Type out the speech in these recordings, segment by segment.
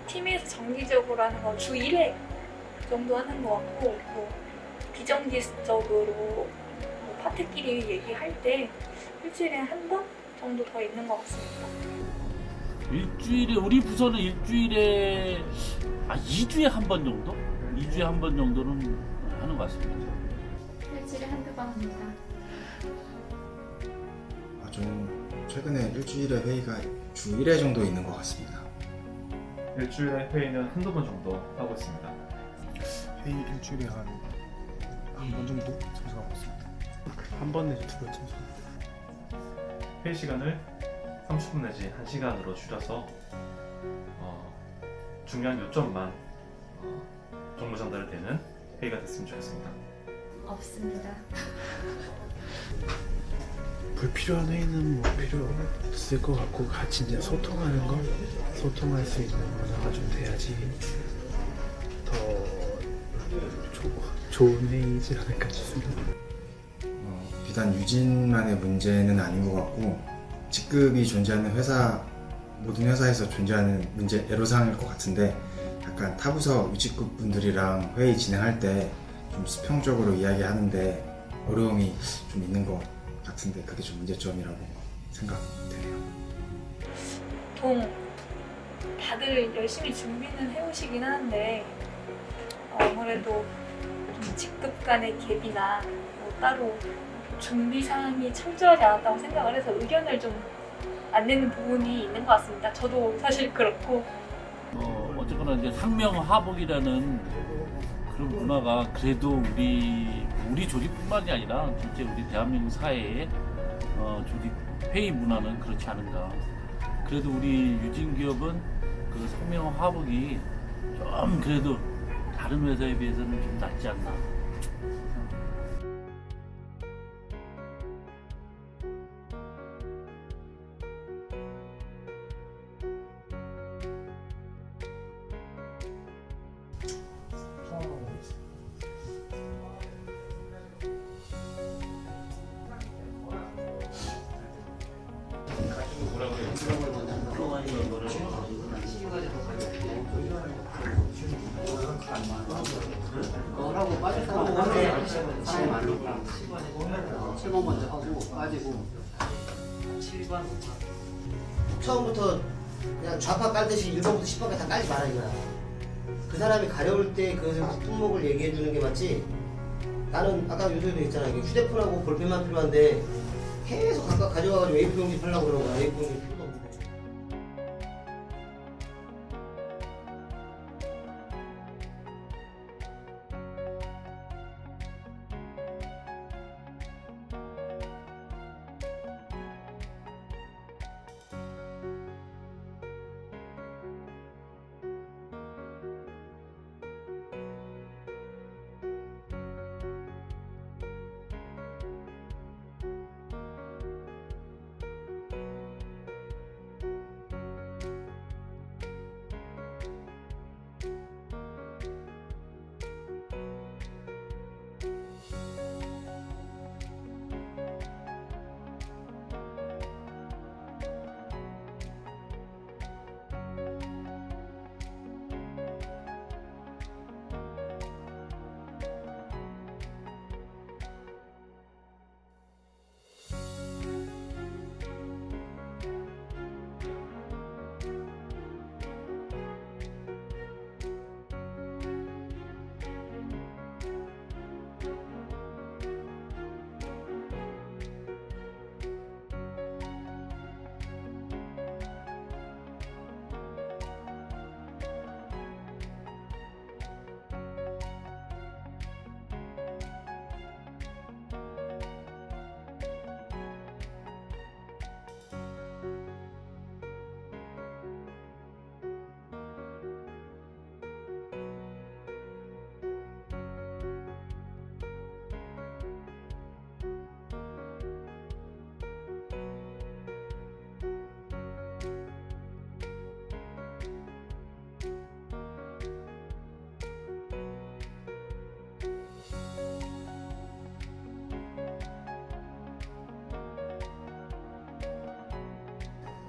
팀에서 정기적으로 하는 거 주 1회 정도 하는 것 같고, 뭐 비정기적으로 뭐 파트끼리 얘기할 때 일주일에 한 번 정도 더 있는 것 같습니다. 일주일에 우리 부서는 일주일에 2주에 한 번 정도? 2주에 한 번 정도는 하는 것 같습니다. 일주일에 한두 번 합니다. 저는 최근에 일주일에 회의가 주 1회 정도 있는 것 같습니다. 일주일에 회의는 한두 번 정도 하고 있습니다. 회의 일주일에 한 번 정도 참석하고 있습니다. 한 번 내지 두 번 참석. 회의 시간을 30분 내지 1시간으로 줄여서 중요한 요점만 정보 전달이 되는 회의가 됐으면 좋겠습니다. 없습니다. 불필요한 회의는 뭐 필요 없을 것 같고, 같이 이제 소통하는 거, 소통할 수 있는 문화가 좀 돼야지 더 좋은 회의이지 않을까 싶습니다. 비단 유진만의 문제는 아닌 것 같고, 직급이 존재하는 모든 회사에서 존재하는 문제, 애로사항일 것 같은데, 약간 타부서 유직급 분들이랑 회의 진행할 때 좀 수평적으로 이야기하는데 어려움이 좀 있는 것 같은데, 그게 좀 문제점이라고 생각되네요. 보통 다들 열심히 준비는 해오시긴 하는데, 아무래도 좀 직급 간의 갭이나 뭐 따로 준비 사항이 철저하지 않았다고 생각을 해서 의견을 좀 안 내는 부분이 있는 것 같습니다. 저도 사실 그렇고. 어쨌거나 이제 상명하복이라는 그런 문화가 그래도 우리 조직뿐만이 아니라 실제 우리 대한민국 사회의 조직 회의 문화는 그렇지 않은가. 그래도 우리 유진기업은 그 상명하복이 좀 그래도 다른 회사에 비해서는 좀 낫지 않나. 그거하고 빠질 사람은 사람이 많으니까 7번 먼저 하고 빠지고 7번 처음부터 그냥 좌파 깔듯이 1번부터 10번까지 다 깔지 마라 이거야. 그 사람이 가려울 때 그 품목을 얘기해 주는 게 맞지. 나는 아까 요새도 있잖아, 이게 휴대폰하고 볼펜만 필요한데 계속 각각 가져가가지고 A4 용지 팔려고 그러는 거야. A4 용지 필요도 없는데.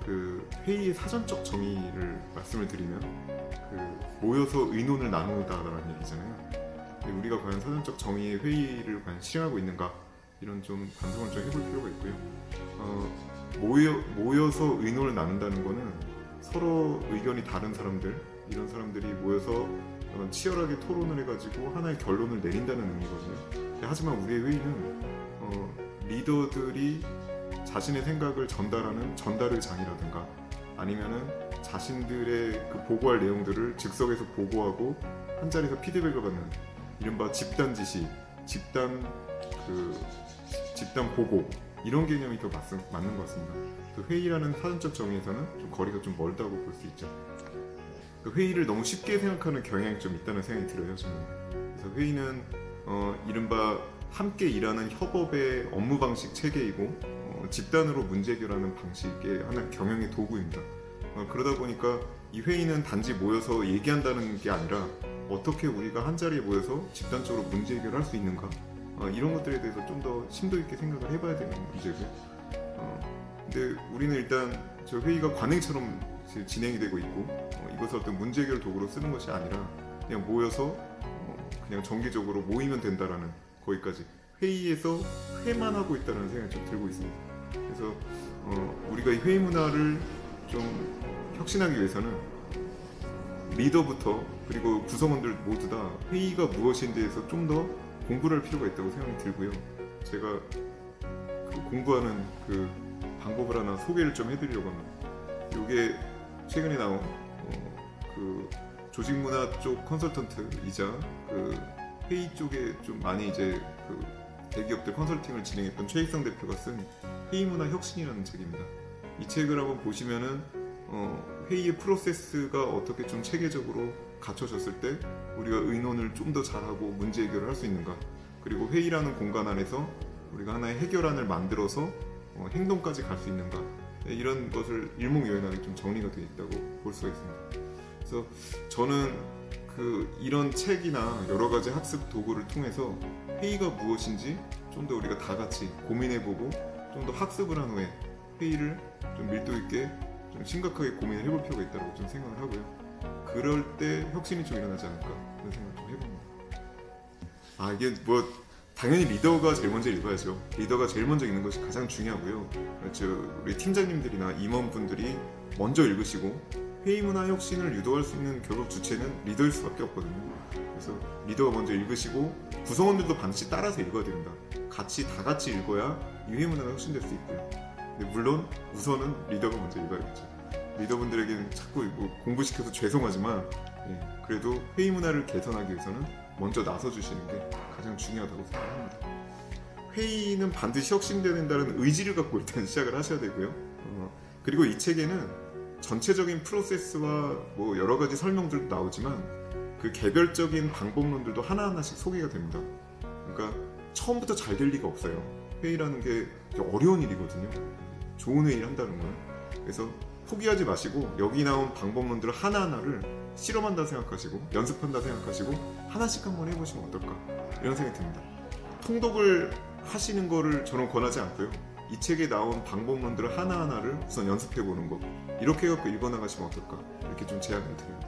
그 회의의 사전적 정의를 말씀을 드리면 그 모여서 의논을 나누다라는 얘기잖아요. 근데 우리가 과연 사전적 정의의 회의를 과연 실행하고 있는가, 이런 좀 반성을 좀 해볼 필요가 있고요. 모여서 의논을 나눈다는 거는 서로 의견이 다른 사람들, 이런 사람들이 모여서 치열하게 토론을 해가지고 하나의 결론을 내린다는 의미거든요. 하지만 우리의 회의는 리더들이 자신의 생각을 전달하는 전달의 장이라든가, 아니면은 자신들의 그 보고할 내용들을 즉석에서 보고하고 한 자리에서 피드백을 받는 이른바 집단 지시, 집단 보고, 이런 개념이 더 맞는 것 같습니다. 그 회의라는 사전적 정의에서는 좀 거리가 좀 멀다고 볼 수 있죠. 그 회의를 너무 쉽게 생각하는 경향이 좀 있다는 생각이 들어요, 저는. 그래서 회의는 이른바 함께 일하는 협업의 업무 방식 체계이고, 집단으로 문제 해결하는 방식의 하나의 경영의 도구입니다. 그러다 보니까 이 회의는 단지 모여서 얘기한다는 게 아니라 어떻게 우리가 한 자리에 모여서 집단적으로 문제 해결할 수 있는가, 이런 것들에 대해서 좀 더 심도 있게 생각을 해봐야 되는 문제고요. 근데 우리는 일단 저 회의가 관행처럼 진행이 되고 있고, 이것을 어떤 문제 해결 도구로 쓰는 것이 아니라 그냥 모여서 그냥 정기적으로 모이면 된다라는, 거기까지 회의에서 회만 하고 있다는 생각이 좀 들고 있습니다. 그래서 우리가 이 회의 문화를 좀 혁신하기 위해서는 리더부터 그리고 구성원들 모두 다 회의가 무엇인지에 대해서 좀 더 공부를 할 필요가 있다고 생각이 들고요. 제가 그 공부하는 그 방법을 하나 소개를 좀 해드리려고 합니다. 이게 최근에 나온 그 조직문화 쪽 컨설턴트이자 그 회의 쪽에 좀 많이 이제 그 대기업들 컨설팅을 진행했던 최익성 대표가 쓴 회의문화 혁신이라는 책입니다. 이 책을 한번 보시면은 회의의 프로세스가 어떻게 좀 체계적으로 갖춰졌을 때 우리가 의논을 좀 더 잘하고 문제 해결을 할 수 있는가, 그리고 회의라는 공간 안에서 우리가 하나의 해결안을 만들어서 행동까지 갈 수 있는가, 이런 것을 일목요연하게 좀 정리가 되어 있다고 볼 수가 있습니다. 그래서 저는 이런 책이나 여러 가지 학습 도구를 통해서 회의가 무엇인지 좀 더 우리가 다 같이 고민해보고 좀 더 학습을 한 후에 회의를 좀 밀도 있게 좀 심각하게 고민을 해볼 필요가 있다고 좀 생각을 하고요. 그럴 때 혁신이 좀 일어나지 않을까, 그런 생각을 좀 해봅니다. 이게 뭐 당연히 리더가 제일 먼저 읽어야죠. 리더가 제일 먼저 읽는 것이 가장 중요하고요. 우리 팀장님들이나 임원분들이 먼저 읽으시고, 회의 문화 혁신을 유도할 수 있는 결국 주체는 리더일 수밖에 없거든요. 그래서 리더가 먼저 읽으시고 구성원들도 반드시 따라서 읽어야 됩니다. 다 같이 읽어야 이 회의 문화가 혁신될 수 있고요. 근데 물론 우선은 리더가 먼저 읽어야겠죠. 리더분들에게는 자꾸 공부시켜서 죄송하지만, 그래도 회의 문화를 개선하기 위해서는 먼저 나서주시는 게 가장 중요하다고 생각합니다. 회의는 반드시 혁신된다는 의지를 갖고 일단 시작을 하셔야 되고요. 그리고 이 책에는 전체적인 프로세스와 뭐 여러 가지 설명들도 나오지만 그 개별적인 방법론들도 하나하나씩 소개가 됩니다. 그러니까 처음부터 잘 될 리가 없어요. 회의라는 게 어려운 일이거든요. 좋은 회의를 한다는 건. 그래서 포기하지 마시고 여기 나온 방법론들을 하나하나를 실험한다 생각하시고 연습한다 생각하시고 하나씩 한번 해보시면 어떨까, 이런 생각이 듭니다. 통독을 하시는 거를 저는 권하지 않고요. 이 책에 나온 방법론들을 하나하나를 우선 연습해보는 거, 이렇게 해갖고 읽어나가시면 어떨까, 이렇게 좀 제안을 드립니다.